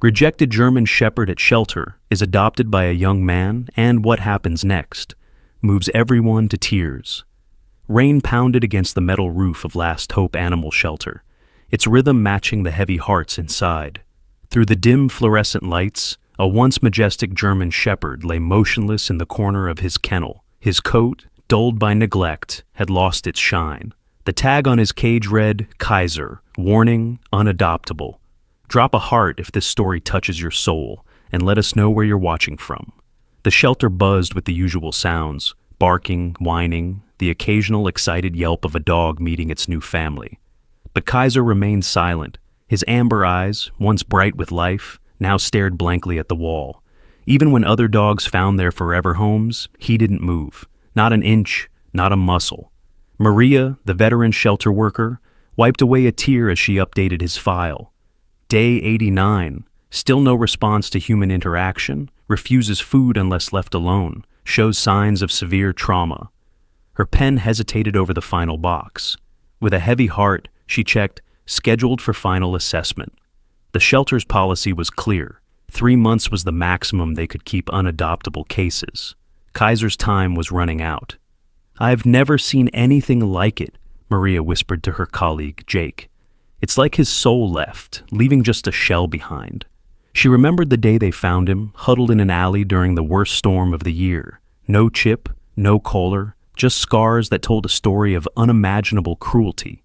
Rejected German Shepherd at shelter is adopted by a young man, and what happens next moves everyone to tears. Rain pounded against the metal roof of Last Hope Animal Shelter, its rhythm matching the heavy hearts inside. Through the dim fluorescent lights, a once majestic German Shepherd lay motionless in the corner of his kennel. His coat, dulled by neglect, had lost its shine. The tag on his cage read, Kaiser, warning, unadoptable. Drop a heart if this story touches your soul, and let us know where you're watching from. The shelter buzzed with the usual sounds, barking, whining, the occasional excited yelp of a dog meeting its new family. But Kaiser remained silent. His amber eyes, once bright with life, now stared blankly at the wall. Even when other dogs found their forever homes, he didn't move. Not an inch, not a muscle. Maria, the veteran shelter worker, wiped away a tear as she updated his file. Day 89, still no response to human interaction, refuses food unless left alone, shows signs of severe trauma. Her pen hesitated over the final box. With a heavy heart, she checked, scheduled for final assessment. The shelter's policy was clear. 3 months was the maximum they could keep unadoptable cases. Kaiser's time was running out. "I've never seen anything like it," Maria whispered to her colleague, Jake. "It's like his soul left, leaving just a shell behind." She remembered the day they found him, huddled in an alley during the worst storm of the year. No chip, no collar, just scars that told a story of unimaginable cruelty.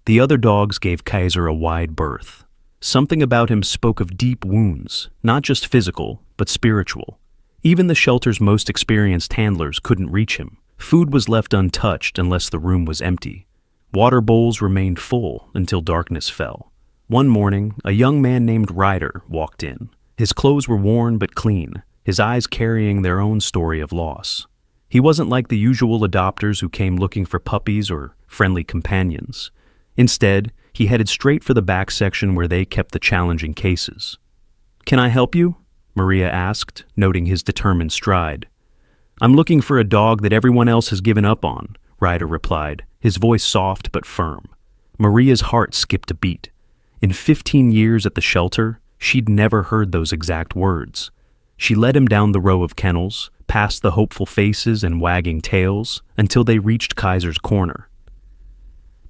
The other dogs gave Kaiser a wide berth. Something about him spoke of deep wounds, not just physical, but spiritual. Even the shelter's most experienced handlers couldn't reach him. Food was left untouched unless the room was empty. Water bowls remained full until darkness fell. One morning, a young man named Ryder walked in. His clothes were worn but clean, his eyes carrying their own story of loss. He wasn't like the usual adopters who came looking for puppies or friendly companions. Instead, he headed straight for the back section where they kept the challenging cases. "Can I help you?" Maria asked, noting his determined stride. "I'm looking for a dog that everyone else has given up on," Ryder replied, his voice soft but firm. Maria's heart skipped a beat. In 15 years at the shelter, she'd never heard those exact words. She led him down the row of kennels, past the hopeful faces and wagging tails, until they reached Kaiser's corner.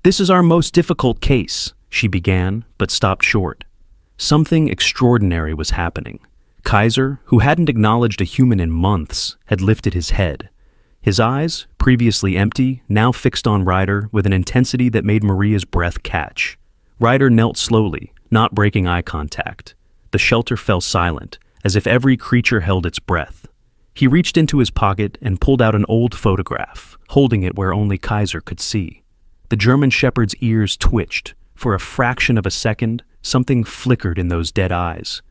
"This is our most difficult case," she began, but stopped short. Something extraordinary was happening. Kaiser, who hadn't acknowledged a human in months, had lifted his head. His eyes, previously empty, now fixed on Ryder with an intensity that made Maria's breath catch. Ryder knelt slowly, not breaking eye contact. The shelter fell silent, as if every creature held its breath. He reached into his pocket and pulled out an old photograph, holding it where only Kaiser could see. The German Shepherd's ears twitched. For a fraction of a second, something flickered in those dead eyes.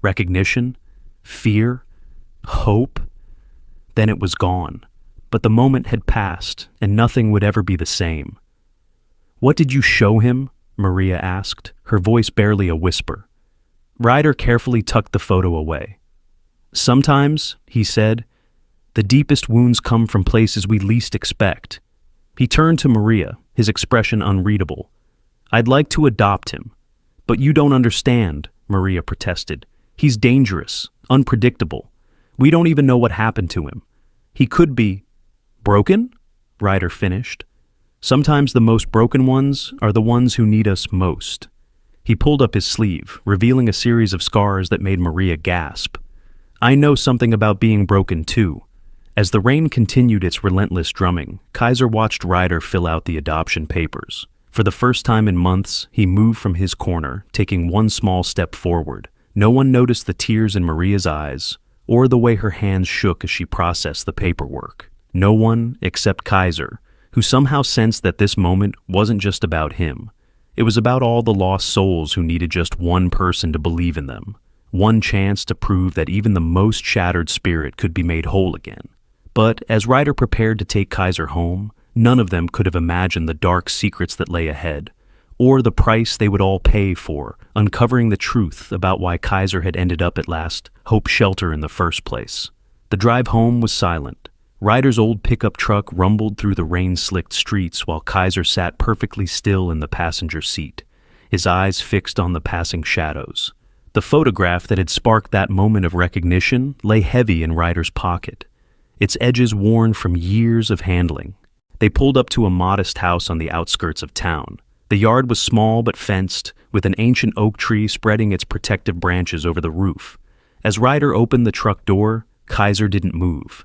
Recognition? Fear? Hope? Then it was gone. But the moment had passed, and nothing would ever be the same. "What did you show him?" Maria asked, her voice barely a whisper. Ryder carefully tucked the photo away. "Sometimes," he said, "the deepest wounds come from places we least expect." He turned to Maria, his expression unreadable. "I'd like to adopt him." "But you don't understand," Maria protested. "He's dangerous, unpredictable. We don't even know what happened to him. He could be..." "Broken?" Ryder finished. "Sometimes the most broken ones are the ones who need us most." He pulled up his sleeve, revealing a series of scars that made Maria gasp. "I know something about being broken too." As the rain continued its relentless drumming, Kaiser watched Ryder fill out the adoption papers. For the first time in months, he moved from his corner, taking one small step forward. No one noticed the tears in Maria's eyes, or the way her hands shook as she processed the paperwork. No one except Kaiser, who somehow sensed that this moment wasn't just about him. It was about all the lost souls who needed just one person to believe in them, one chance to prove that even the most shattered spirit could be made whole again. But as Ryder prepared to take Kaiser home, none of them could have imagined the dark secrets that lay ahead, or the price they would all pay for uncovering the truth about why Kaiser had ended up at Last Hope Shelter in the first place. The drive home was silent. Ryder's old pickup truck rumbled through the rain-slicked streets while Kaiser sat perfectly still in the passenger seat, his eyes fixed on the passing shadows. The photograph that had sparked that moment of recognition lay heavy in Ryder's pocket, its edges worn from years of handling. They pulled up to a modest house on the outskirts of town. The yard was small but fenced, with an ancient oak tree spreading its protective branches over the roof. As Ryder opened the truck door, Kaiser didn't move.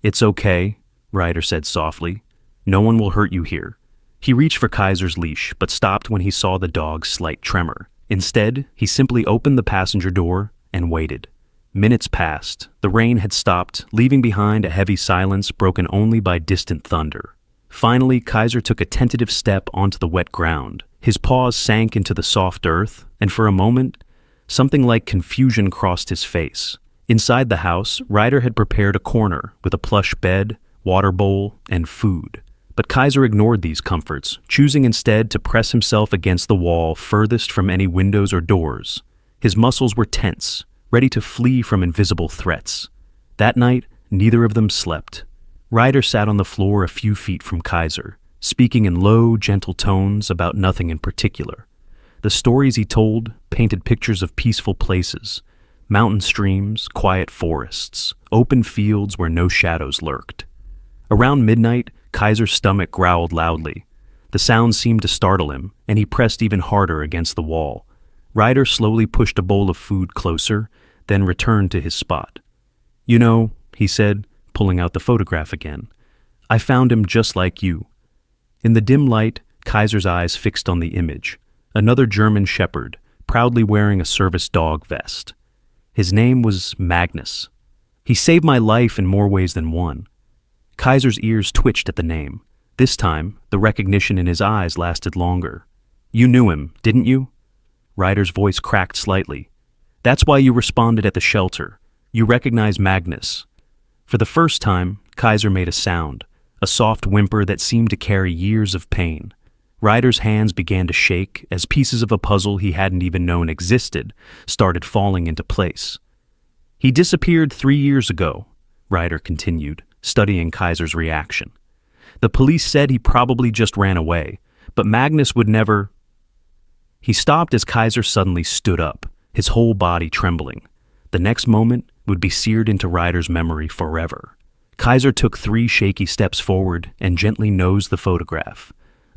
"It's okay," Ryder said softly. "No one will hurt you here." He reached for Kaiser's leash, but stopped when he saw the dog's slight tremor. Instead, he simply opened the passenger door and waited. Minutes passed. The rain had stopped, leaving behind a heavy silence broken only by distant thunder. Finally, Kaiser took a tentative step onto the wet ground. His paws sank into the soft earth, and for a moment, something like confusion crossed his face. Inside the house, Ryder had prepared a corner with a plush bed, water bowl, and food. But Kaiser ignored these comforts, choosing instead to press himself against the wall furthest from any windows or doors. His muscles were tense, ready to flee from invisible threats. That night, neither of them slept. Ryder sat on the floor a few feet from Kaiser, speaking in low, gentle tones about nothing in particular. The stories he told painted pictures of peaceful places, mountain streams, quiet forests, open fields where no shadows lurked. Around midnight, Kaiser's stomach growled loudly. The sound seemed to startle him, and he pressed even harder against the wall. Ryder slowly pushed a bowl of food closer, then returned to his spot. "You know," he said, pulling out the photograph again, "I found him just like you." In the dim light, Kaiser's eyes fixed on the image. Another German shepherd, proudly wearing a service dog vest. His name was Magnus. "He saved my life in more ways than one." Kaiser's ears twitched at the name. This time, the recognition in his eyes lasted longer. "You knew him, didn't you?" Ryder's voice cracked slightly. "That's why you responded at the shelter. You recognized Magnus." For the first time, Kaiser made a sound, a soft whimper that seemed to carry years of pain. Ryder's hands began to shake as pieces of a puzzle he hadn't even known existed started falling into place. "He disappeared 3 years ago," Ryder continued, studying Kaiser's reaction. "The police said he probably just ran away, but Magnus would never—" He stopped as Kaiser suddenly stood up, his whole body trembling. The next moment would be seared into Ryder's memory forever. Kaiser took 3 shaky steps forward and gently nosed the photograph.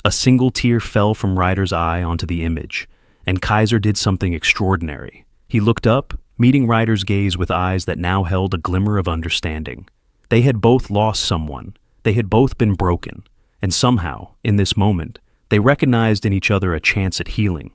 A single tear fell from Ryder's eye onto the image, and Kaiser did something extraordinary. He looked up, meeting Ryder's gaze with eyes that now held a glimmer of understanding. They had both lost someone. They had both been broken. And somehow, in this moment, they recognized in each other a chance at healing.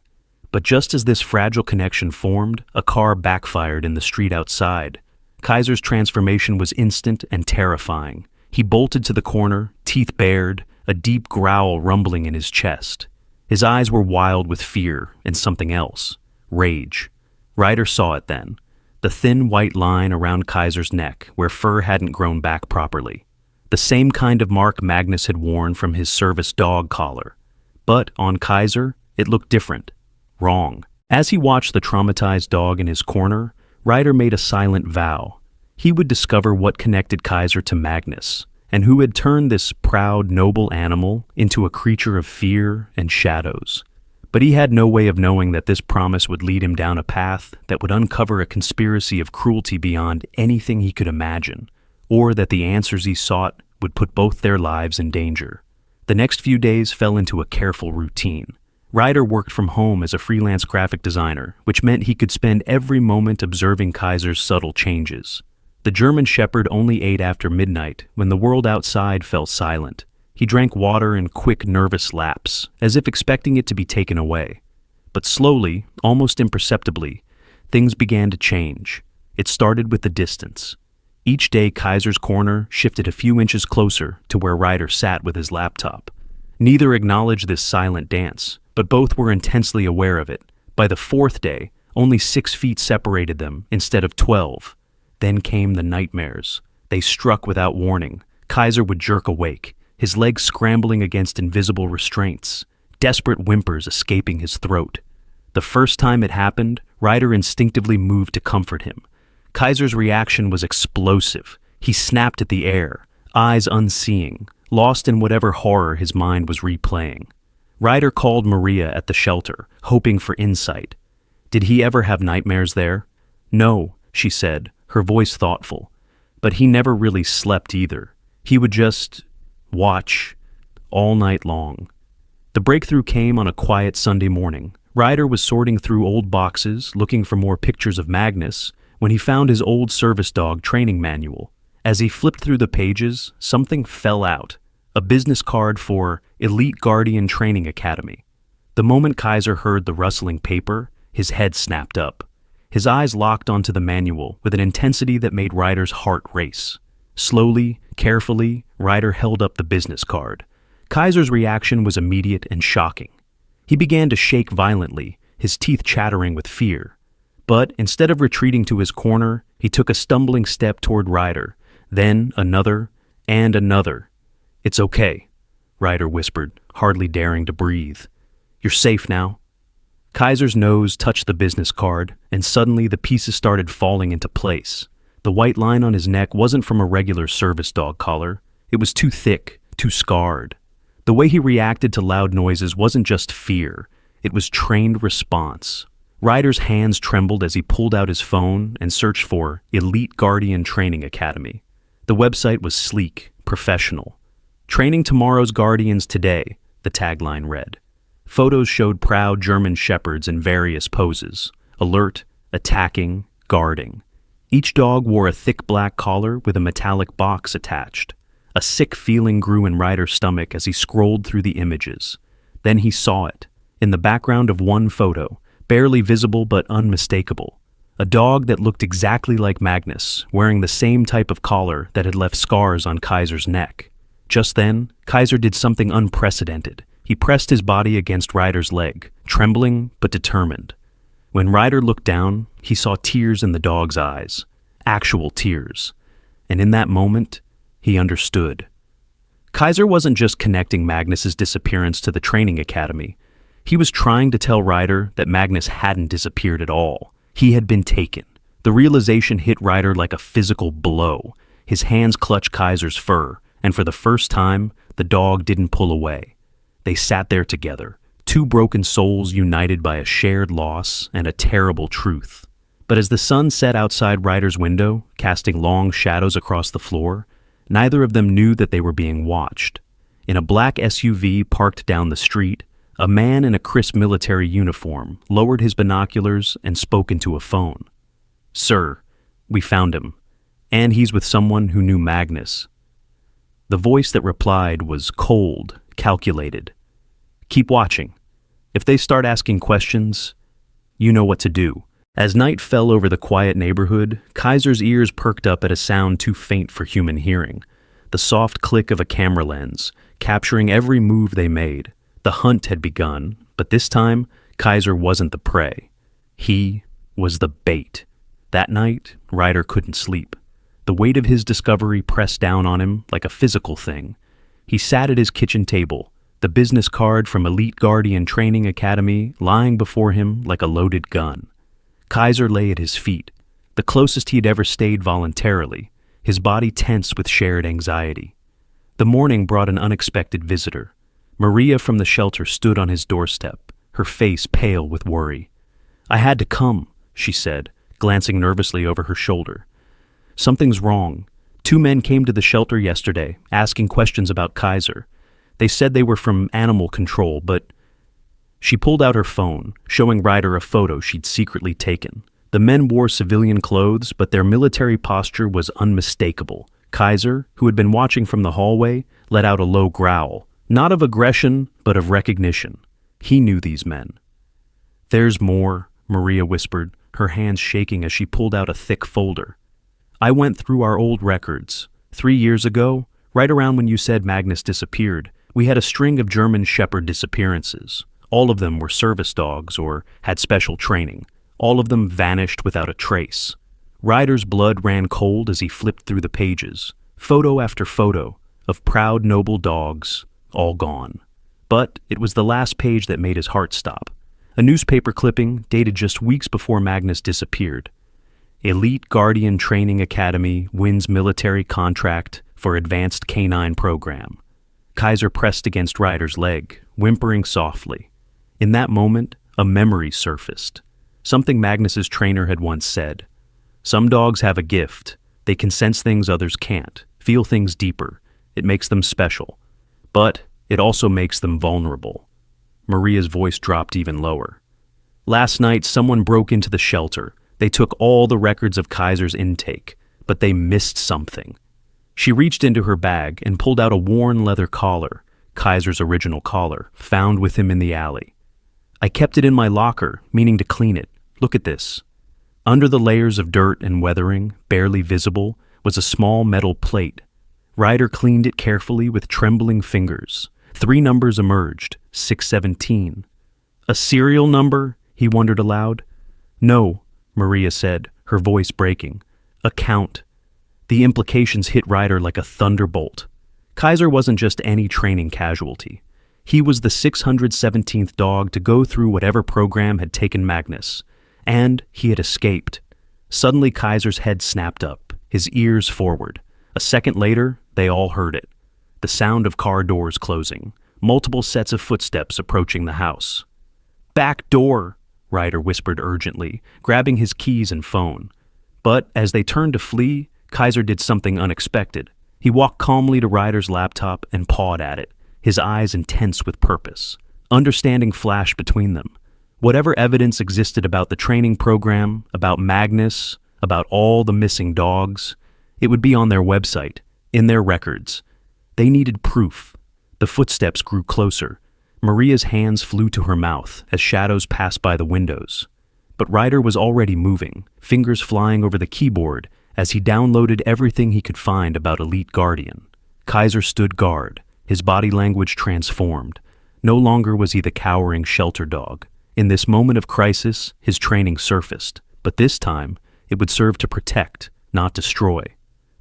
But just as this fragile connection formed, a car backfired in the street outside. Kaiser's transformation was instant and terrifying. He bolted to the corner, teeth bared, a deep growl rumbling in his chest. His eyes were wild with fear and something else, rage. Ryder saw it then, the thin white line around Kaiser's neck where fur hadn't grown back properly. The same kind of mark Magnus had worn from his service dog collar. But on Kaiser, it looked different. Wrong. As he watched the traumatized dog in his corner, Ryder made a silent vow. He would discover what connected Kaiser to Magnus, and who had turned this proud, noble animal into a creature of fear and shadows. But he had no way of knowing that this promise would lead him down a path that would uncover a conspiracy of cruelty beyond anything he could imagine, or that the answers he sought would put both their lives in danger. The next few days fell into a careful routine. Ryder worked from home as a freelance graphic designer, which meant he could spend every moment observing Kaiser's subtle changes. The German shepherd only ate after midnight, when the world outside fell silent. He drank water in quick, nervous laps, as if expecting it to be taken away. But slowly, almost imperceptibly, things began to change. It started with the distance. Each day, Kaiser's corner shifted a few inches closer to where Ryder sat with his laptop. Neither acknowledged this silent dance, but both were intensely aware of it. By the 4th day, only 6 feet separated them instead of 12. Then came the nightmares. They struck without warning. Kaiser would jerk awake, his legs scrambling against invisible restraints, desperate whimpers escaping his throat. The first time it happened, Ryder instinctively moved to comfort him. Kaiser's reaction was explosive. He snapped at the air, eyes unseeing, lost in whatever horror his mind was replaying. Ryder called Maria at the shelter, hoping for insight. Did he ever have nightmares there? No, she said, her voice thoughtful. But he never really slept either. He would just watch all night long. The breakthrough came on a quiet Sunday morning. Ryder was sorting through old boxes, looking for more pictures of Magnus, when he found his old service dog training manual. As he flipped through the pages, something fell out. A business card for Elite Guardian Training Academy. The moment Kaiser heard the rustling paper, his head snapped up. His eyes locked onto the manual with an intensity that made Ryder's heart race. Slowly, carefully, Ryder held up the business card. Kaiser's reaction was immediate and shocking. He began to shake violently, his teeth chattering with fear. But instead of retreating to his corner, he took a stumbling step toward Ryder, then another and another. "It's okay," Ryder whispered, hardly daring to breathe. "You're safe now." Kaiser's nose touched the business card, and suddenly the pieces started falling into place. The white line on his neck wasn't from a regular service dog collar. It was too thick, too scarred. The way he reacted to loud noises wasn't just fear. It was trained response. Ryder's hands trembled as he pulled out his phone and searched for Elite Guardian Training Academy. The website was sleek, professional. "Training tomorrow's guardians today," the tagline read. Photos showed proud German shepherds in various poses: alert, attacking, guarding. Each dog wore a thick black collar with a metallic box attached. A sick feeling grew in Ryder's stomach as he scrolled through the images. Then he saw it, in the background of one photo, barely visible but unmistakable. A dog that looked exactly like Magnus, wearing the same type of collar that had left scars on Kaiser's neck. Just then, Kaiser did something unprecedented. He pressed his body against Ryder's leg, trembling but determined. When Ryder looked down, he saw tears in the dog's eyes. Actual tears. And in that moment, he understood. Kaiser wasn't just connecting Magnus's disappearance to the training academy. He was trying to tell Ryder that Magnus hadn't disappeared at all. He had been taken. The realization hit Ryder like a physical blow. His hands clutched Kaiser's fur, and for the first time, the dog didn't pull away. They sat there together, two broken souls united by a shared loss and a terrible truth. But as the sun set outside Ryder's window, casting long shadows across the floor, neither of them knew that they were being watched. In a black SUV parked down the street, a man in a crisp military uniform lowered his binoculars and spoke into a phone. "Sir, we found him, and he's with someone who knew Magnus." The voice that replied was cold, calculated. "Keep watching. If they start asking questions, you know what to do." As night fell over the quiet neighborhood, Kaiser's ears perked up at a sound too faint for human hearing. The soft click of a camera lens, capturing every move they made. The hunt had begun, but this time, Kaiser wasn't the prey. He was the bait. That night, Ryder couldn't sleep. The weight of his discovery pressed down on him like a physical thing. He sat at his kitchen table, the business card from Elite Guardian Training Academy lying before him like a loaded gun. Kaiser lay at his feet, the closest he'd ever stayed voluntarily, his body tense with shared anxiety. The morning brought an unexpected visitor. Maria from the shelter stood on his doorstep, her face pale with worry. "I had to come," she said, glancing nervously over her shoulder. "Something's wrong. 2 men came to the shelter yesterday, asking questions about Kaiser. They said they were from animal control, but..." She pulled out her phone, showing Ryder a photo she'd secretly taken. The men wore civilian clothes, but their military posture was unmistakable. Kaiser, who had been watching from the hallway, let out a low growl, not of aggression, but of recognition. He knew these men. "There's more," Maria whispered, her hands shaking as she pulled out a thick folder. "I went through our old records. 3 years ago, right around when you said Magnus disappeared, we had a string of German shepherd disappearances. All of them were service dogs or had special training. All of them vanished without a trace." Ryder's blood ran cold as he flipped through the pages, photo after photo of proud, noble dogs, all gone. But it was the last page that made his heart stop. A newspaper clipping dated just weeks before Magnus disappeared. "Elite Guardian Training Academy wins military contract for advanced canine program." Kaiser pressed against Ryder's leg, whimpering softly. In that moment, a memory surfaced. something Magnus's trainer had once said. Some dogs have a gift. They can sense things others can't, feel things deeper. It makes them special. But it also makes them vulnerable. Maria's voice dropped even lower. Last night, someone broke into the shelter. They took all the records of Kaiser's intake, but they missed something. She reached into her bag and pulled out a worn leather collar, Kaiser's original collar, found with him in the alley. I kept it in my locker, meaning to clean it. Look at this. Under the layers of dirt and weathering, barely visible, was a small metal plate. Ryder cleaned it carefully with trembling fingers. 3 numbers emerged, 617. A serial number? He wondered aloud. No, Maria said, her voice breaking. A count. The implications hit Ryder like a thunderbolt. Kaiser wasn't just any training casualty. He was the 617th dog to go through whatever program had taken Magnus. And he had escaped. Suddenly Kaiser's head snapped up, his ears forward. A second later, they all heard it. The sound of car doors closing, multiple sets of footsteps approaching the house. Back door, Ryder whispered urgently, grabbing his keys and phone. But as they turned to flee, Kaiser did something unexpected. He walked calmly to Ryder's laptop and pawed at it, his eyes intense with purpose. Understanding flashed between them. Whatever evidence existed about the training program, about Magnus, about all the missing dogs, it would be on their website, in their records. They needed proof. The footsteps grew closer. Maria's hands flew to her mouth as shadows passed by the windows. But Ryder was already moving, fingers flying over the keyboard as he downloaded everything he could find about Elite Guardian. Kaiser stood guard, his body language transformed. No longer was he the cowering shelter dog. In this moment of crisis, his training surfaced, but this time, it would serve to protect, not destroy.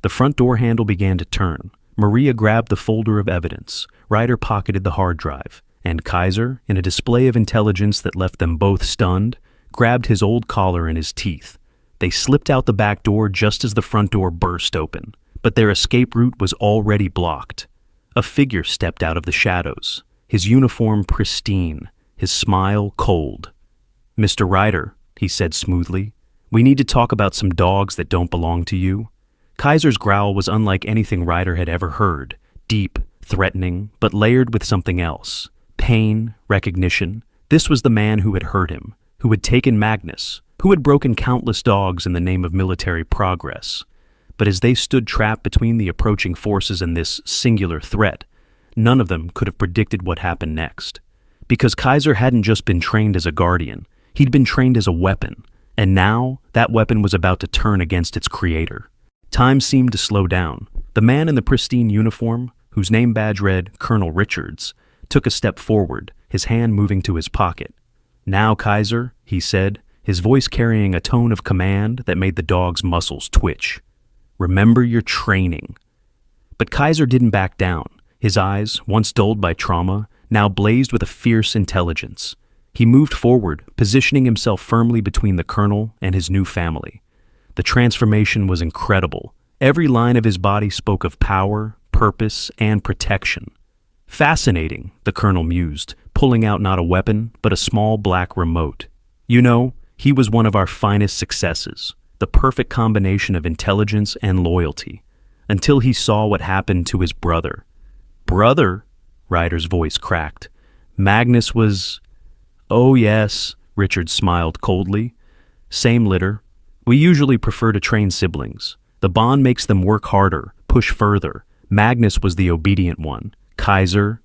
The front door handle began to turn. Maria grabbed the folder of evidence. Ryder pocketed the hard drive, and Kaiser, in a display of intelligence that left them both stunned, grabbed his old collar in his teeth. They slipped out the back door just as the front door burst open, but their escape route was already blocked. A figure stepped out of the shadows, his uniform pristine, his smile cold. "Mr. Ryder," he said smoothly, "we need to talk about some dogs that don't belong to you." Kaiser's growl was unlike anything Ryder had ever heard, deep, threatening, but layered with something else. Pain, recognition. This was the man who had hurt him, who had taken Magnus, who had broken countless dogs in the name of military progress. But as they stood trapped between the approaching forces and this singular threat, none of them could have predicted what happened next. Because Kaiser hadn't just been trained as a guardian, he'd been trained as a weapon, and now that weapon was about to turn against its creator. Time seemed to slow down. The man in the pristine uniform, whose name badge read Colonel Richards, took a step forward, his hand moving to his pocket. "Now, Kaiser," he said, his voice carrying a tone of command that made the dog's muscles twitch. "Remember your training." But Kaiser didn't back down. His eyes, once dulled by trauma, now blazed with a fierce intelligence. He moved forward, positioning himself firmly between the colonel and his new family. The transformation was incredible. Every line of his body spoke of power, purpose, and protection. "Fascinating," the colonel mused, pulling out not a weapon, but a small black remote. "You know, he was one of our finest successes, the perfect combination of intelligence and loyalty, until he saw what happened to his brother." "Brother?" Ryder's voice cracked. "Magnus was—" "Oh yes," Richard smiled coldly. "Same litter. We usually prefer to train siblings. The bond makes them work harder, push further. Magnus was the obedient one. Kaiser—"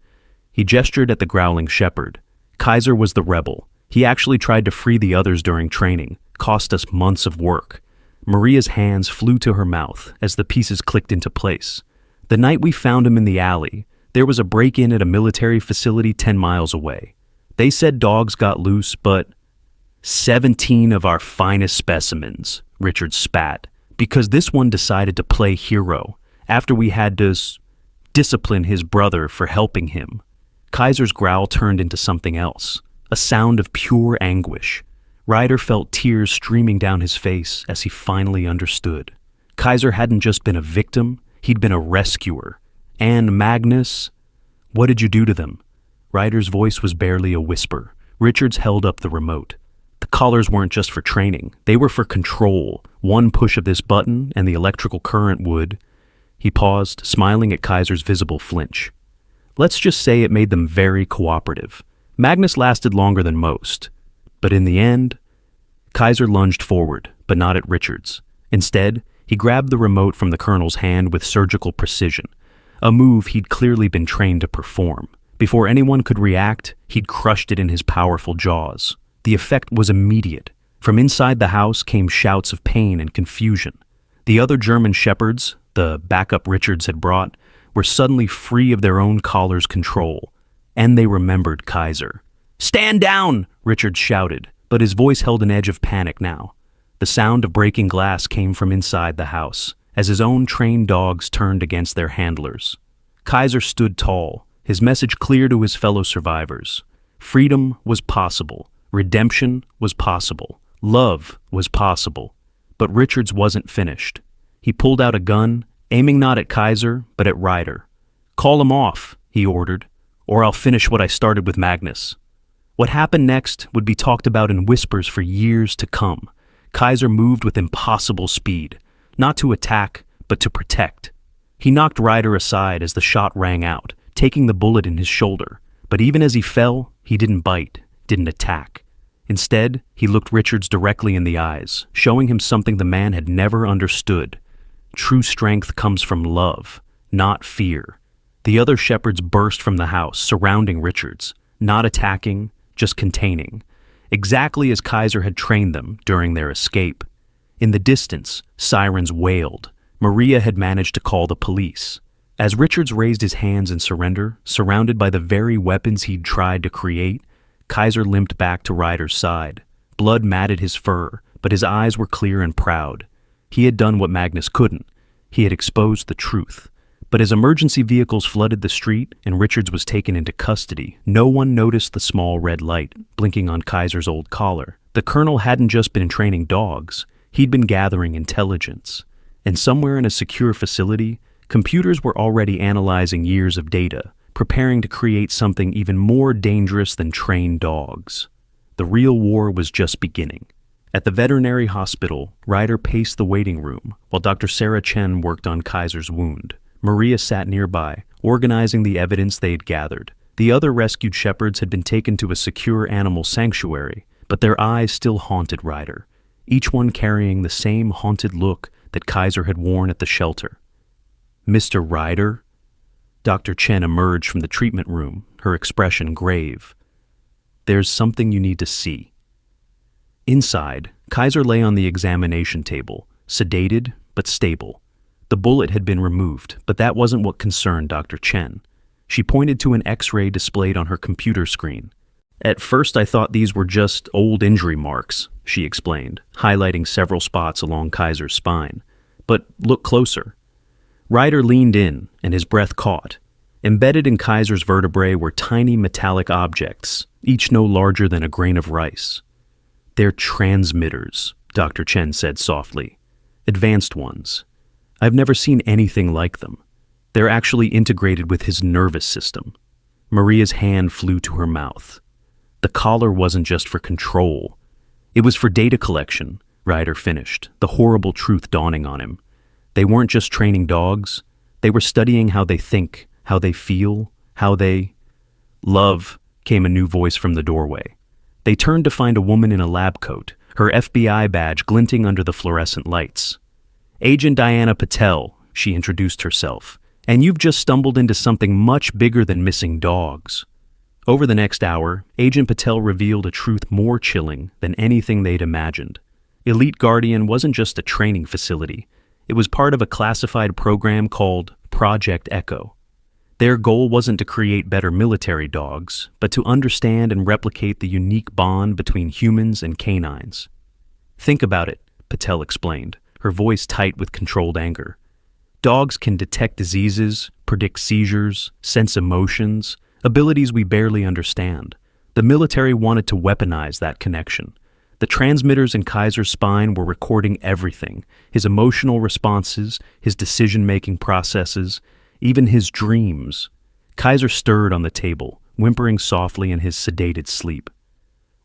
He gestured at the growling shepherd. "Kaiser was the rebel. He actually tried to free the others during training, cost us months of work." Maria's hands flew to her mouth as the pieces clicked into place. "The night we found him in the alley, there was a break-in at a military facility 10 miles away. They said dogs got loose, but 17 of our finest specimens," Richard spat, "because this one decided to play hero after we had to discipline his brother for helping him." Kaiser's growl turned into something else, a sound of pure anguish. Ryder felt tears streaming down his face as he finally understood. Kaiser hadn't just been a victim, he'd been a rescuer. And Magnus? "What did you do to them?" Ryder's voice was barely a whisper. Richards held up the remote. "The Collars weren't just for training, they were for control. One push of this button and the electrical current would... He paused, smiling at Kaiser's visible flinch. Let's just say it made them very cooperative. Magnus lasted longer than most. But in the end, Kaiser lunged forward, but not at Richards. Instead, he grabbed the remote from the colonel's hand with surgical precision, a move he'd clearly been trained to perform. Before anyone could react, he'd crushed it in his powerful jaws. The effect was immediate. From inside the house came shouts of pain and confusion. The other German shepherds, the backup Richards had brought, were suddenly free of their own collar's control. And they remembered Kaiser. "Stand down!" Richards shouted, but his voice held an edge of panic now. The sound of breaking glass came from inside the house, as his own trained dogs turned against their handlers. Kaiser stood tall, his message clear to his fellow survivors. Freedom was possible. Redemption was possible. Love was possible. But Richards wasn't finished. He pulled out a gun, aiming not at Kaiser, but at Ryder. "Call him off," he ordered, "or I'll finish what I started with Magnus." What happened next would be talked about in whispers for years to come. Kaiser moved with impossible speed, not to attack, but to protect. He knocked Ryder aside as the shot rang out, taking the bullet in his shoulder. But even as he fell, he didn't bite, didn't attack. Instead, he looked Richards directly in the eyes, showing him something the man had never understood. True strength comes from love, not fear. The other shepherds burst from the house, surrounding Richards, not attacking, just containing, exactly as Kaiser had trained them during their escape. In the distance, sirens wailed. Maria had managed to call the police. As Richards raised his hands in surrender, surrounded by the very weapons he'd tried to create, Kaiser limped back to Ryder's side. Blood matted his fur, but his eyes were clear and proud. He had done what Magnus couldn't. He had exposed the truth. But as emergency vehicles flooded the street and Richards was taken into custody, no one noticed the small red light blinking on Kaiser's old collar. The colonel hadn't just been training dogs, he'd been gathering intelligence. And somewhere in a secure facility, computers were already analyzing years of data, preparing to create something even more dangerous than trained dogs. The real war was just beginning. At the veterinary hospital, Ryder paced the waiting room while Dr. Sarah Chen worked on Kaiser's wound. Maria sat nearby, organizing the evidence they had gathered. The other rescued shepherds had been taken to a secure animal sanctuary, but their eyes still haunted Ryder, each one carrying the same haunted look that Kaiser had worn at the shelter. "Mr. Ryder?" Dr. Chen emerged from the treatment room, her expression grave. "There's something you need to see." Inside, Kaiser lay on the examination table, sedated but stable. The bullet had been removed, but that wasn't what concerned Dr. Chen. She pointed to an X-ray displayed on her computer screen. "At first I thought these were just old injury marks," she explained, highlighting several spots along Kaiser's spine. "But look closer." Ryder leaned in, and his breath caught. Embedded in Kaiser's vertebrae were tiny metallic objects, each no larger than a grain of rice. "They're transmitters," Dr. Chen said softly. "Advanced ones. I've never seen anything like them. They're actually integrated with his nervous system." Maria's hand flew to her mouth. The collar wasn't just for control. It was for data collection, Ryder finished, the horrible truth dawning on him. They weren't just training dogs. They were studying how they think, how they feel, how they... "Love," came a new voice from the doorway. They turned to find a woman in a lab coat, her FBI badge glinting under the fluorescent lights. "Agent Diana Patel," she introduced herself, "and you've just stumbled into something much bigger than missing dogs." Over the next hour, Agent Patel revealed a truth more chilling than anything they'd imagined. Elite Guardian wasn't just a training facility. It was part of a classified program called Project Echo. Their goal wasn't to create better military dogs, but to understand and replicate the unique bond between humans and canines. "Think about it," Patel explained, her voice tight with controlled anger. "Dogs can detect diseases, predict seizures, sense emotions, abilities we barely understand. The military wanted to weaponize that connection. The transmitters in Kaiser's spine were recording everything, his emotional responses, his decision-making processes, even his dreams. Kaiser stirred on the table, whimpering softly in his sedated sleep.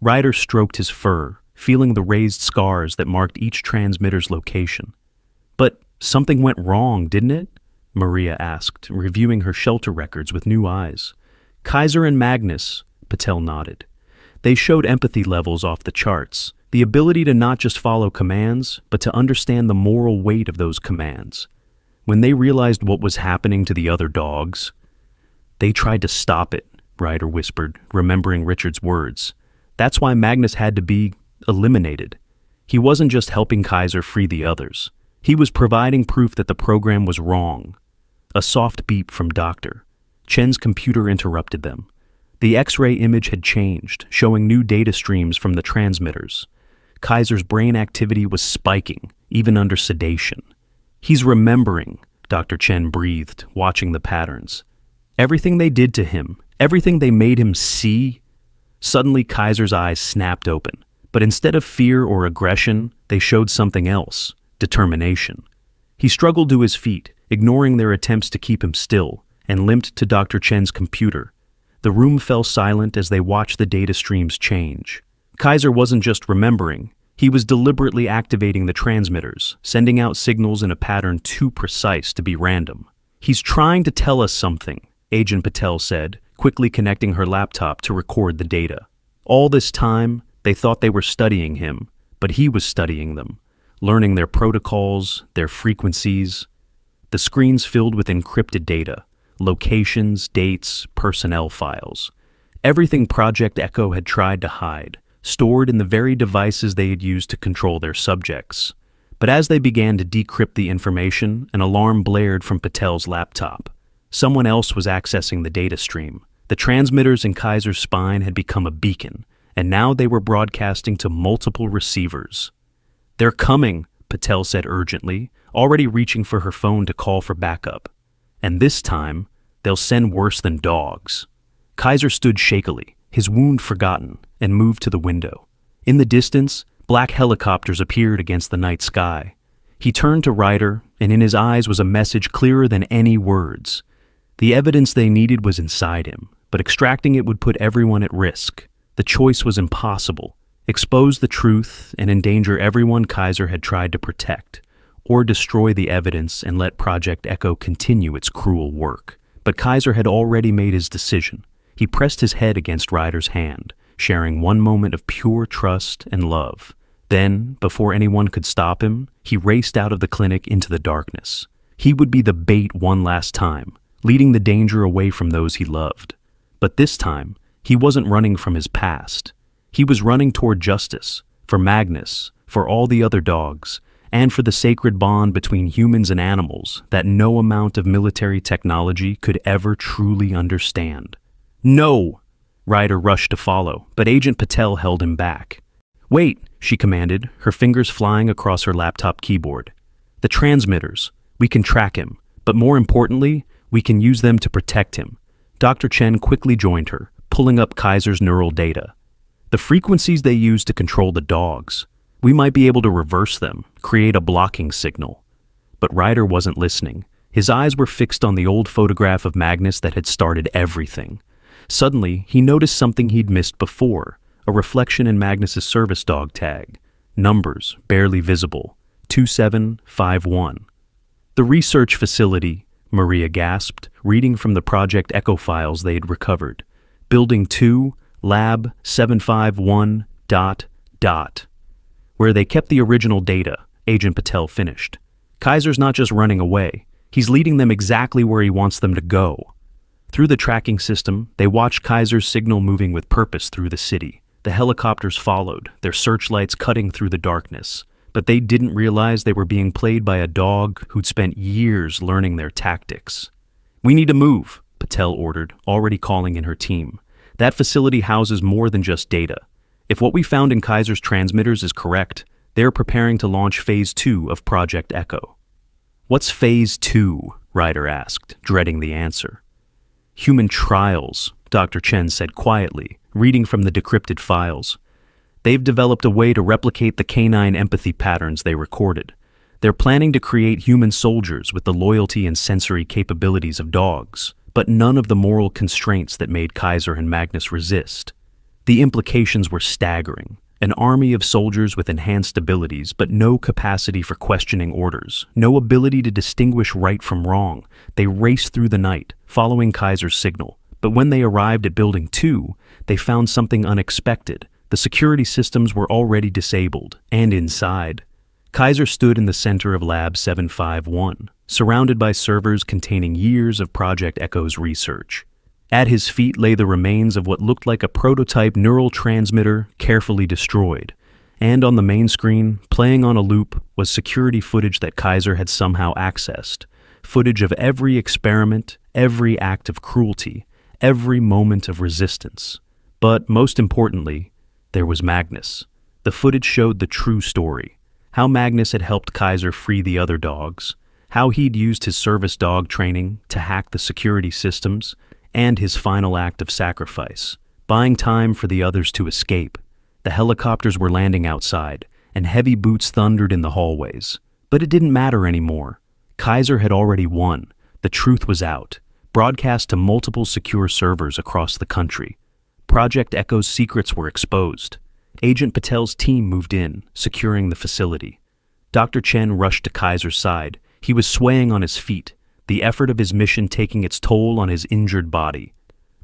Ryder stroked his fur, feeling the raised scars that marked each transmitter's location. "But something went wrong, didn't it?" Maria asked, reviewing her shelter records with new eyes. "Kaiser and Magnus," Patel nodded. "They showed empathy levels off the charts, the ability to not just follow commands, but to understand the moral weight of those commands. When they realized what was happening to the other dogs, they tried to stop it," Ryder whispered, remembering Richard's words. "That's why Magnus had to be eliminated. He wasn't just helping Kaiser free the others. He was providing proof that the program was wrong." A soft beep from Dr. Chen's computer interrupted them. The X-ray image had changed, showing new data streams from the transmitters. Kaiser's brain activity was spiking, even under sedation. "He's remembering," Dr. Chen breathed, watching the patterns. "Everything they did to him, everything they made him see." Suddenly, Kaiser's eyes snapped open, but instead of fear or aggression, they showed something else: determination. He struggled to his feet, ignoring their attempts to keep him still, and limped to Dr. Chen's computer. The room fell silent as they watched the data streams change. Kaiser wasn't just remembering, he was deliberately activating the transmitters, sending out signals in a pattern too precise to be random. "He's trying to tell us something," Agent Patel said, quickly connecting her laptop to record the data. All this time, they thought they were studying him, but he was studying them, learning their protocols, their frequencies. The screens filled with encrypted data, locations, dates, personnel files. Everything Project Echo had tried to hide, stored in the very devices they had used to control their subjects. But as they began to decrypt the information, an alarm blared from Patel's laptop. Someone else was accessing the data stream. The transmitters in Kaiser's spine had become a beacon, and now they were broadcasting to multiple receivers. "They're coming," Patel said urgently, already reaching for her phone to call for backup. "And this time, they'll send worse than dogs." Kaiser stood shakily, his wound forgotten, and moved to the window. In the distance, black helicopters appeared against the night sky. He turned to Ryder, and in his eyes was a message clearer than any words. The evidence they needed was inside him, but extracting it would put everyone at risk. The choice was impossible: expose the truth and endanger everyone Kaiser had tried to protect, or destroy the evidence and let Project Echo continue its cruel work. But Kaiser had already made his decision. He pressed his head against Ryder's hand, sharing one moment of pure trust and love. Then, before anyone could stop him, he raced out of the clinic into the darkness. He would be the bait one last time, leading the danger away from those he loved. But this time, he wasn't running from his past. He was running toward justice, for Magnus, for all the other dogs, and for the sacred bond between humans and animals that no amount of military technology could ever truly understand. "No!" Ryder rushed to follow, but Agent Patel held him back. "Wait," she commanded, her fingers flying across her laptop keyboard. "The transmitters. We can track him, but more importantly, we can use them to protect him." Dr. Chen quickly joined her, pulling up Kaiser's neural data. "The frequencies they use to control the dogs. We might be able to reverse them, create a blocking signal." But Ryder wasn't listening. His eyes were fixed on the old photograph of Magnus that had started everything. Suddenly, he noticed something he'd missed before, a reflection in Magnus's service dog tag. Numbers, barely visible, 2751. "The research facility," Maria gasped, reading from the Project Echo files they had recovered. "Building 2, Lab 751, ... Where they kept the original data, Agent Patel finished. "Kaiser's not just running away. He's leading them exactly where he wants them to go." Through the tracking system, they watched Kaiser's signal moving with purpose through the city. The helicopters followed, their searchlights cutting through the darkness. But they didn't realize they were being played by a dog who'd spent years learning their tactics. "We need to move," Patel ordered, already calling in her team. "That facility houses more than just data. If what we found in Kaiser's transmitters is correct, they're preparing to launch Phase 2 of Project Echo." "What's Phase 2?" Ryder asked, dreading the answer. "Human trials," Dr. Chen said quietly, reading from the decrypted files. "They've developed a way to replicate the canine empathy patterns they recorded. They're planning to create human soldiers with the loyalty and sensory capabilities of dogs, but none of the moral constraints that made Kaiser and Magnus resist." The implications were staggering. An army of soldiers with enhanced abilities, but no capacity for questioning orders, no ability to distinguish right from wrong. They raced through the night, following Kaiser's signal. But when they arrived at Building 2, they found something unexpected. The security systems were already disabled, and inside. Kaiser stood in the center of Lab 751, surrounded by servers containing years of Project Echo's research. At his feet lay the remains of what looked like a prototype neural transmitter carefully destroyed, and on the main screen, playing on a loop, was security footage that Kaiser had somehow accessed, footage of every experiment, every act of cruelty, every moment of resistance. But most importantly, there was Magnus. The footage showed the true story, how Magnus had helped Kaiser free the other dogs, how he'd used his service dog training to hack the security systems, and his final act of sacrifice, buying time for the others to escape. The helicopters were landing outside, and heavy boots thundered in the hallways. But it didn't matter anymore. Kaiser had already won. The truth was out, broadcast to multiple secure servers across the country. Project Echo's secrets were exposed. Agent Patel's team moved in, securing the facility. Dr. Chen rushed to Kaiser's side. He was swaying on his feet, the effort of his mission taking its toll on his injured body.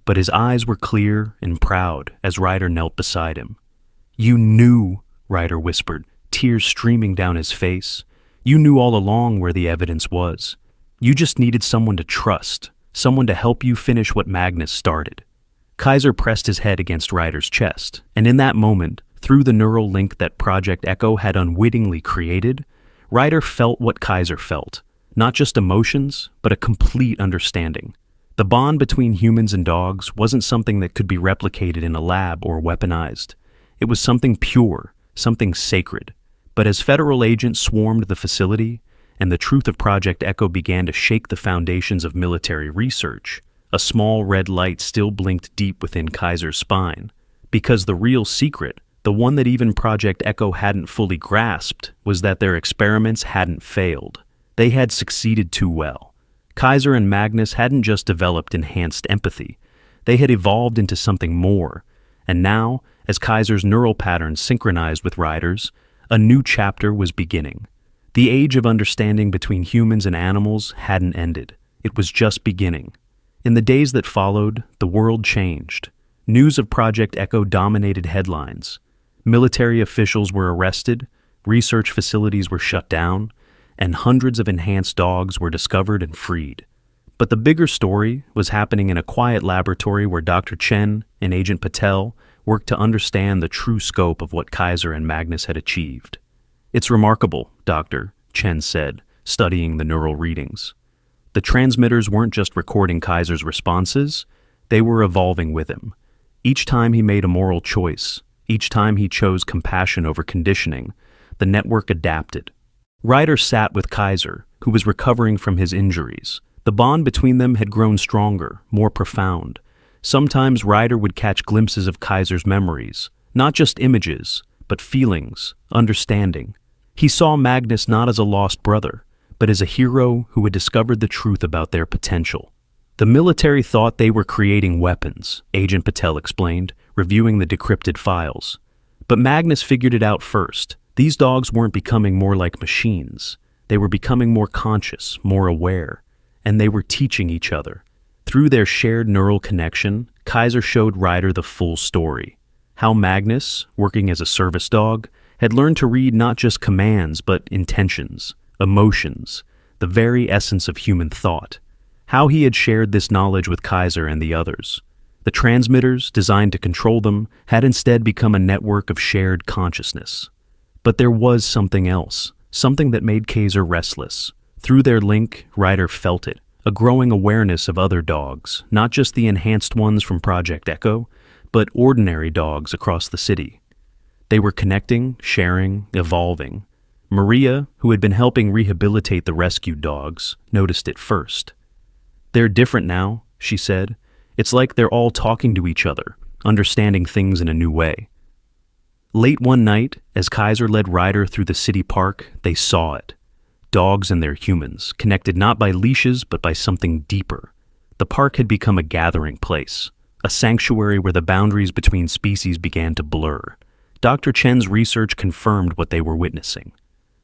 But his eyes were clear and proud as Ryder knelt beside him. "You knew," Ryder whispered, tears streaming down his face. "You knew all along where the evidence was. You just needed someone to trust, someone to help you finish what Magnus started." Kaiser pressed his head against Ryder's chest, and in that moment, through the neural link that Project Echo had unwittingly created, Ryder felt what Kaiser felt. Not just emotions, but a complete understanding. The bond between humans and dogs wasn't something that could be replicated in a lab or weaponized. It was something pure, something sacred. But as federal agents swarmed the facility, and the truth of Project Echo began to shake the foundations of military research, a small red light still blinked deep within Kaiser's spine. Because the real secret, the one that even Project Echo hadn't fully grasped, was that their experiments hadn't failed. They had succeeded too well. Kaiser and Magnus hadn't just developed enhanced empathy. They had evolved into something more. And now, as Kaiser's neural patterns synchronized with Ryder's, a new chapter was beginning. The age of understanding between humans and animals hadn't ended. It was just beginning. In the days that followed, the world changed. News of Project Echo dominated headlines. Military officials were arrested, research facilities were shut down, and hundreds of enhanced dogs were discovered and freed. But the bigger story was happening in a quiet laboratory where Dr. Chen and Agent Patel worked to understand the true scope of what Kaiser and Magnus had achieved. "It's remarkable, Doctor," Chen said, studying the neural readings. The transmitters weren't just recording Kaiser's responses, they were evolving with him. Each time he made a moral choice, each time he chose compassion over conditioning, the network adapted. Ryder sat with Kaiser, who was recovering from his injuries. The bond between them had grown stronger, more profound. Sometimes Ryder would catch glimpses of Kaiser's memories, not just images, but feelings, understanding. He saw Magnus not as a lost brother, but as a hero who had discovered the truth about their potential. The military thought they were creating weapons, Agent Patel explained, reviewing the decrypted files. But Magnus figured it out first. These dogs weren't becoming more like machines. They were becoming more conscious, more aware, and they were teaching each other. Through their shared neural connection, Kaiser showed Ryder the full story. How Magnus, working as a service dog, had learned to read not just commands but intentions, emotions, the very essence of human thought. How he had shared this knowledge with Kaiser and the others. The transmitters, designed to control them, had instead become a network of shared consciousness. But there was something else, something that made Kaiser restless. Through their link, Ryder felt it, a growing awareness of other dogs, not just the enhanced ones from Project Echo, but ordinary dogs across the city. They were connecting, sharing, evolving. Maria, who had been helping rehabilitate the rescued dogs, noticed it first. "They're different now," she said. "It's like they're all talking to each other, understanding things in a new way." Late one night, as Kaiser led Ryder through the city park, they saw it. Dogs and their humans, connected not by leashes but by something deeper. The park had become a gathering place, a sanctuary where the boundaries between species began to blur. Dr. Chen's research confirmed what they were witnessing.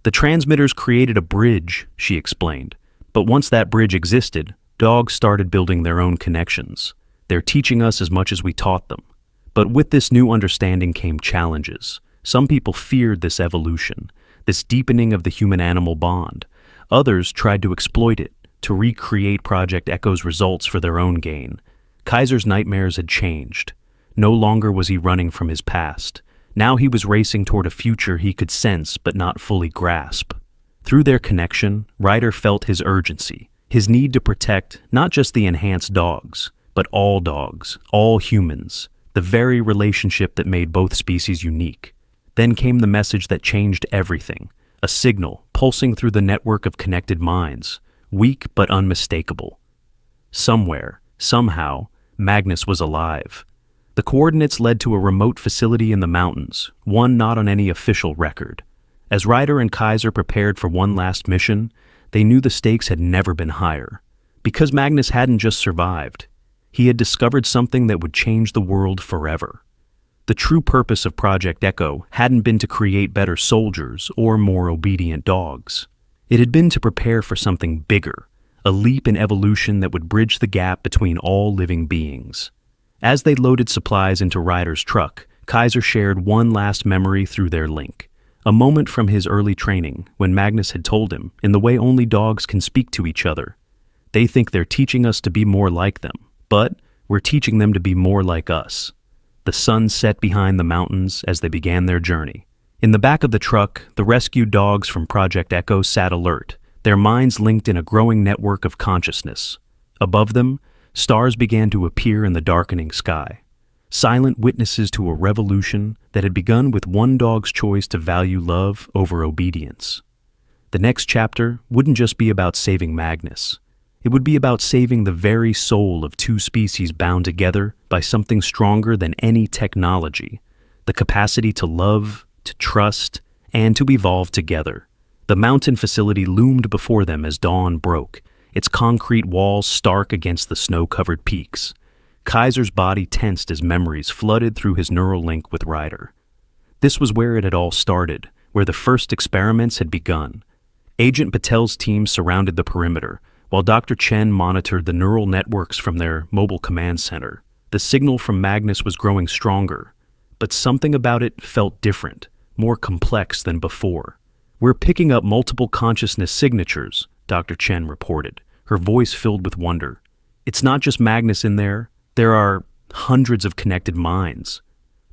The transmitters created a bridge, she explained. But once that bridge existed, dogs started building their own connections. They're teaching us as much as we taught them. But with this new understanding came challenges. Some people feared this evolution, this deepening of the human-animal bond. Others tried to exploit it, to recreate Project Echo's results for their own gain. Kaiser's nightmares had changed. No longer was he running from his past. Now he was racing toward a future he could sense but not fully grasp. Through their connection, Ryder felt his urgency, his need to protect not just the enhanced dogs, but all humans, the very relationship that made both species unique. Then came the message that changed everything, a signal pulsing through the network of connected minds, weak but unmistakable. Somewhere, somehow, Magnus was alive. The coordinates led to a remote facility in the mountains, one not on any official record. As Ryder and Kaiser prepared for one last mission, they knew the stakes had never been higher. Because Magnus hadn't just survived, he had discovered something that would change the world forever. The true purpose of Project Echo hadn't been to create better soldiers or more obedient dogs. It had been to prepare for something bigger, a leap in evolution that would bridge the gap between all living beings. As they loaded supplies into Ryder's truck, Kaiser shared one last memory through their link. A moment from his early training when Magnus had told him, in the way only dogs can speak to each other, "They think they're teaching us to be more like them, but we're teaching them to be more like us." The sun set behind the mountains as they began their journey. In the back of the truck, the rescued dogs from Project Echo sat alert, their minds linked in a growing network of consciousness. Above them, stars began to appear in the darkening sky, silent witnesses to a revolution that had begun with one dog's choice to value love over obedience. The next chapter wouldn't just be about saving Magnus. It would be about saving the very soul of two species bound together by something stronger than any technology, the capacity to love, to trust, and to evolve together. The mountain facility loomed before them as dawn broke, its concrete walls stark against the snow-covered peaks. Kaiser's body tensed as memories flooded through his neural link with Ryder. This was where it had all started, where the first experiments had begun. Agent Patel's team surrounded the perimeter, while Dr. Chen monitored the neural networks from their mobile command center. The signal from Magnus was growing stronger, but something about it felt different, more complex than before. "We're picking up multiple consciousness signatures," Dr. Chen reported, her voice filled with wonder. "It's not just Magnus in there. There are hundreds of connected minds."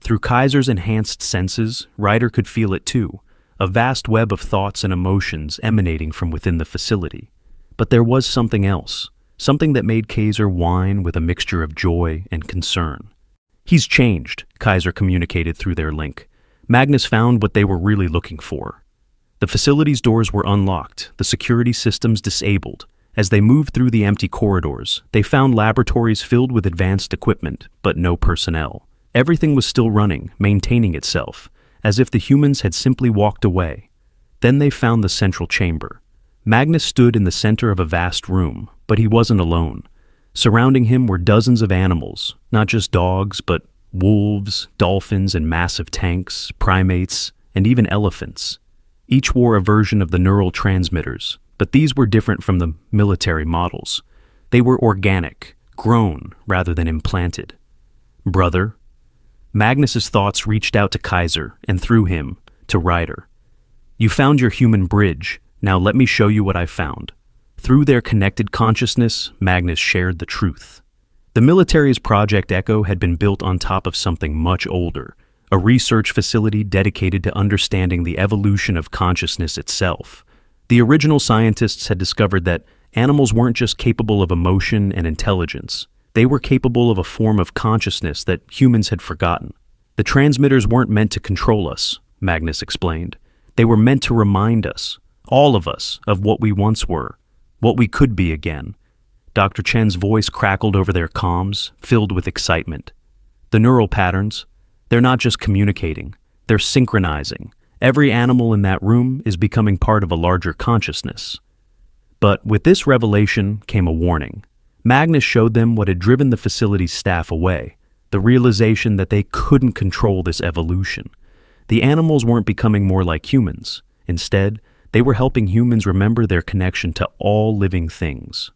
Through Kaiser's enhanced senses, Ryder could feel it too, a vast web of thoughts and emotions emanating from within the facility. But there was something else, something that made Kaiser whine with a mixture of joy and concern. "He's changed," Kaiser communicated through their link. Magnus found what they were really looking for. The facility's doors were unlocked, the security systems disabled. As they moved through the empty corridors, they found laboratories filled with advanced equipment, but no personnel. Everything was still running, maintaining itself, as if the humans had simply walked away. Then they found the central chamber. Magnus stood in the center of a vast room, but he wasn't alone. Surrounding him were dozens of animals, not just dogs, but wolves, dolphins and massive tanks, primates, and even elephants. Each wore a version of the neural transmitters, but these were different from the military models. They were organic, grown rather than implanted. "Brother?" Magnus's thoughts reached out to Kaiser and through him to Ryder. "You found your human bridge. Now let me show you what I found." Through their connected consciousness, Magnus shared the truth. The military's Project Echo had been built on top of something much older, a research facility dedicated to understanding the evolution of consciousness itself. The original scientists had discovered that animals weren't just capable of emotion and intelligence. They were capable of a form of consciousness that humans had forgotten. "The transmitters weren't meant to control us," Magnus explained. "They were meant to remind us, all of us, of what we once were, what we could be again." Dr. Chen's voice crackled over their comms, filled with excitement. "The neural patterns, they're not just communicating, they're synchronizing. Every animal in that room is becoming part of a larger consciousness." But with this revelation came a warning. Magnus showed them what had driven the facility's staff away, the realization that they couldn't control this evolution. The animals weren't becoming more like humans. Instead, they were helping humans remember their connection to all living things.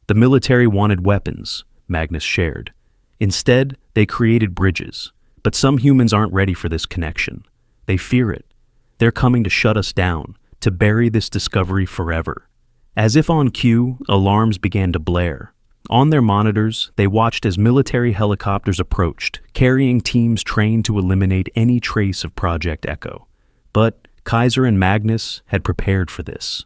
The military wanted weapons, Magnus shared. Instead, they created bridges. But some humans aren't ready for this connection. They fear it. They're coming to shut us down, to bury this discovery forever. As if on cue, alarms began to blare. On their monitors, they watched as military helicopters approached, carrying teams trained to eliminate any trace of Project Echo. But Kaiser and Magnus had prepared for this.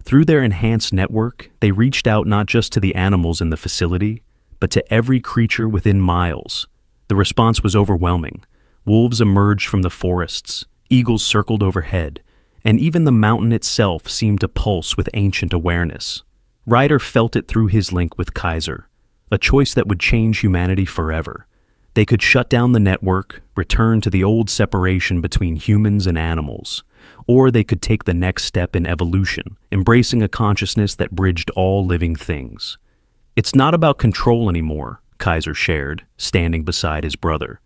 Through their enhanced network, they reached out not just to the animals in the facility, but to every creature within miles. The response was overwhelming. Wolves emerged from the forests, eagles circled overhead, and even the mountain itself seemed to pulse with ancient awareness. Ryder felt it through his link with Kaiser, a choice that would change humanity forever. They could shut down the network, return to the old separation between humans and animals, or they could take the next step in evolution, embracing a consciousness that bridged all living things. It's not about control anymore, Kaiser shared, standing beside his brother.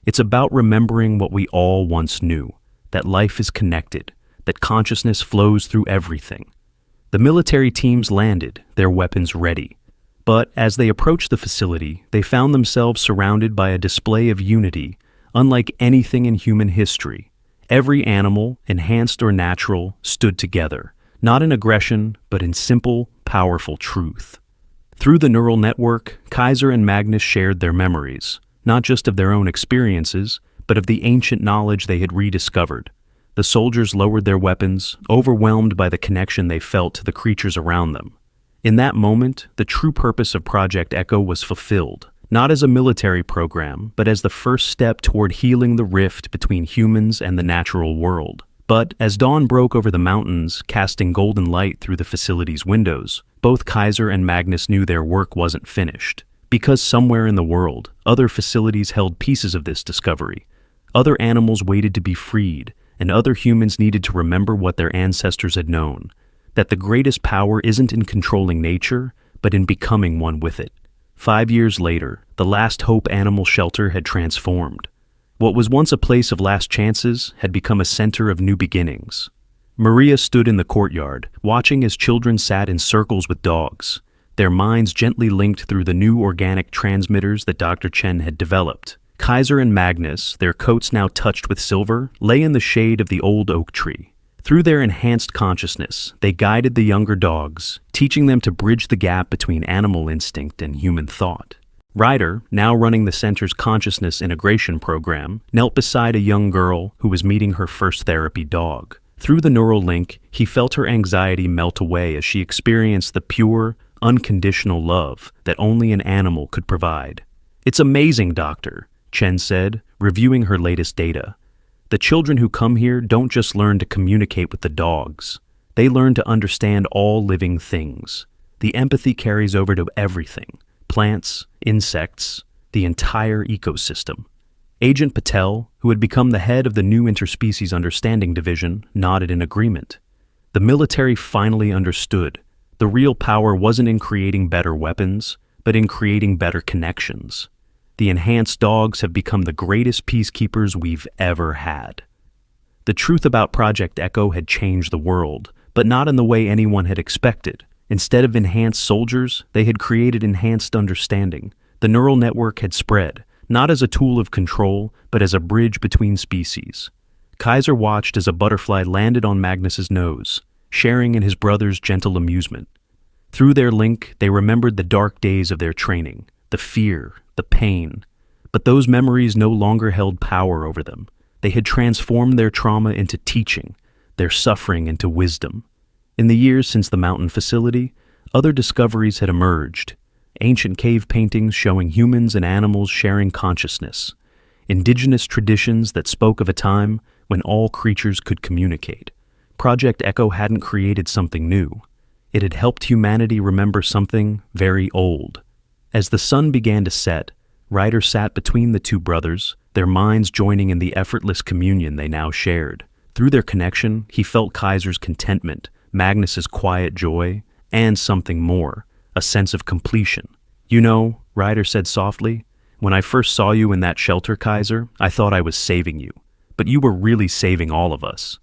It's about remembering what we all once knew, that life is connected, that consciousness flows through everything. The military teams landed, their weapons ready. But as they approached the facility, they found themselves surrounded by a display of unity, unlike anything in human history. Every animal, enhanced or natural, stood together, not in aggression, but in simple, powerful truth. Through the neural network, Kaiser and Magnus shared their memories, not just of their own experiences, but of the ancient knowledge they had rediscovered. The soldiers lowered their weapons, overwhelmed by the connection they felt to the creatures around them. In that moment, the true purpose of Project Echo was fulfilled, not as a military program, but as the first step toward healing the rift between humans and the natural world. But as dawn broke over the mountains, casting golden light through the facility's windows, both Kaiser and Magnus knew their work wasn't finished. Because somewhere in the world, other facilities held pieces of this discovery. Other animals waited to be freed, and other humans needed to remember what their ancestors had known, that the greatest power isn't in controlling nature, but in becoming one with it. 5 years later, the Last Hope Animal Shelter had transformed. What was once a place of last chances had become a center of new beginnings. Maria stood in the courtyard, watching as children sat in circles with dogs, their minds gently linked through the new organic transmitters that Dr. Chen had developed. Kaiser and Magnus, their coats now touched with silver, lay in the shade of the old oak tree. Through their enhanced consciousness, they guided the younger dogs, teaching them to bridge the gap between animal instinct and human thought. Ryder, now running the center's consciousness integration program, knelt beside a young girl who was meeting her first therapy dog. Through the neural link, he felt her anxiety melt away as she experienced the pure, unconditional love that only an animal could provide. "It's amazing, Doctor," Chen said, reviewing her latest data. "The children who come here don't just learn to communicate with the dogs. They learn to understand all living things. The empathy carries over to everything: plants, insects, the entire ecosystem." Agent Patel, who had become the head of the new Interspecies Understanding Division, nodded in agreement. The military finally understood. The real power wasn't in creating better weapons, but in creating better connections. The enhanced dogs have become the greatest peacekeepers we've ever had. The truth about Project Echo had changed the world, but not in the way anyone had expected. Instead of enhanced soldiers, they had created enhanced understanding. The neural network had spread, not as a tool of control, but as a bridge between species. Kaiser watched as a butterfly landed on Magnus's nose, sharing in his brother's gentle amusement. Through their link, they remembered the dark days of their training, the fear, the pain. But those memories no longer held power over them. They had transformed their trauma into teaching, their suffering into wisdom. In the years since the mountain facility, other discoveries had emerged. Ancient cave paintings showing humans and animals sharing consciousness. Indigenous traditions that spoke of a time when all creatures could communicate. Project Echo hadn't created something new. It had helped humanity remember something very old. As the sun began to set, Ryder sat between the two brothers, their minds joining in the effortless communion they now shared. Through their connection, he felt Kaiser's contentment, Magnus's quiet joy, and something more, a sense of completion. "You know," Ryder said softly, "when I first saw you in that shelter, Kaiser, I thought I was saving you. but you were really saving all of us."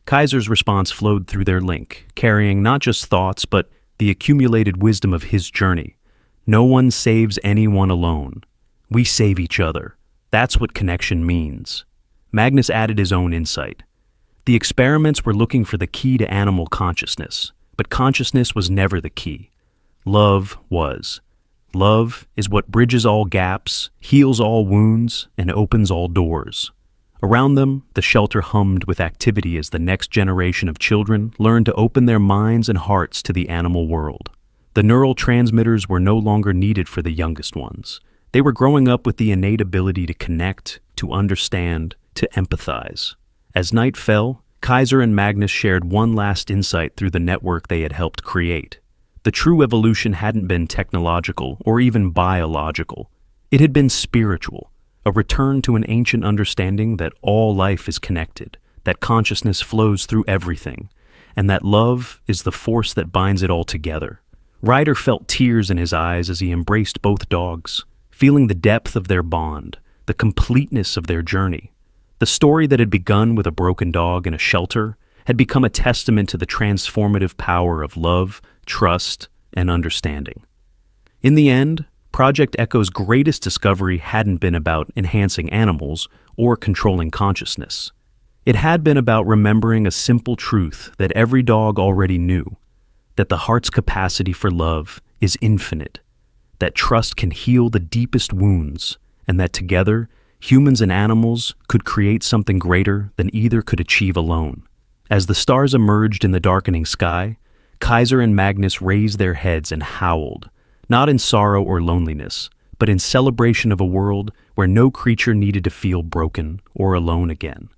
Kaiser's response flowed through their link, carrying not just thoughts, but the accumulated wisdom of his journey. No one saves anyone alone. We save each other. That's what connection means. Magnus added his own insight. The experiments were looking for the key to animal consciousness, but consciousness was never the key. Love was. Love is what bridges all gaps, heals all wounds, and opens all doors. Around them, the shelter hummed with activity as the next generation of children learned to open their minds and hearts to the animal world. The neural transmitters were no longer needed for the youngest ones. They were growing up with the innate ability to connect, to understand, to empathize. As night fell, Kaiser and Magnus shared one last insight through the network they had helped create. The true evolution hadn't been technological or even biological. It had been spiritual, a return to an ancient understanding that all life is connected, that consciousness flows through everything, and that love is the force that binds it all together. Ryder felt tears in his eyes as he embraced both dogs, feeling the depth of their bond, the completeness of their journey. The story that had begun with a broken dog in a shelter had become a testament to the transformative power of love, trust, and understanding. In the end, Project Echo's greatest discovery hadn't been about enhancing animals or controlling consciousness. It had been about remembering a simple truth that every dog already knew, that the heart's capacity for love is infinite, that trust can heal the deepest wounds, and that together, humans and animals could create something greater than either could achieve alone. As the stars emerged in the darkening sky, Kaiser and Magnus raised their heads and howled, not in sorrow or loneliness, but in celebration of a world where no creature needed to feel broken or alone again.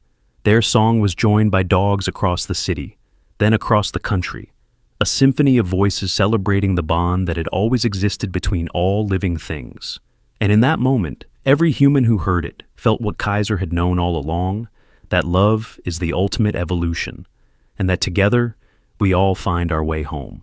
Their song was joined by dogs across the city, then across the country, a symphony of voices celebrating the bond that had always existed between all living things. And in that moment, every human who heard it felt what Kaiser had known all along, that love is the ultimate evolution, and that together we all find our way home.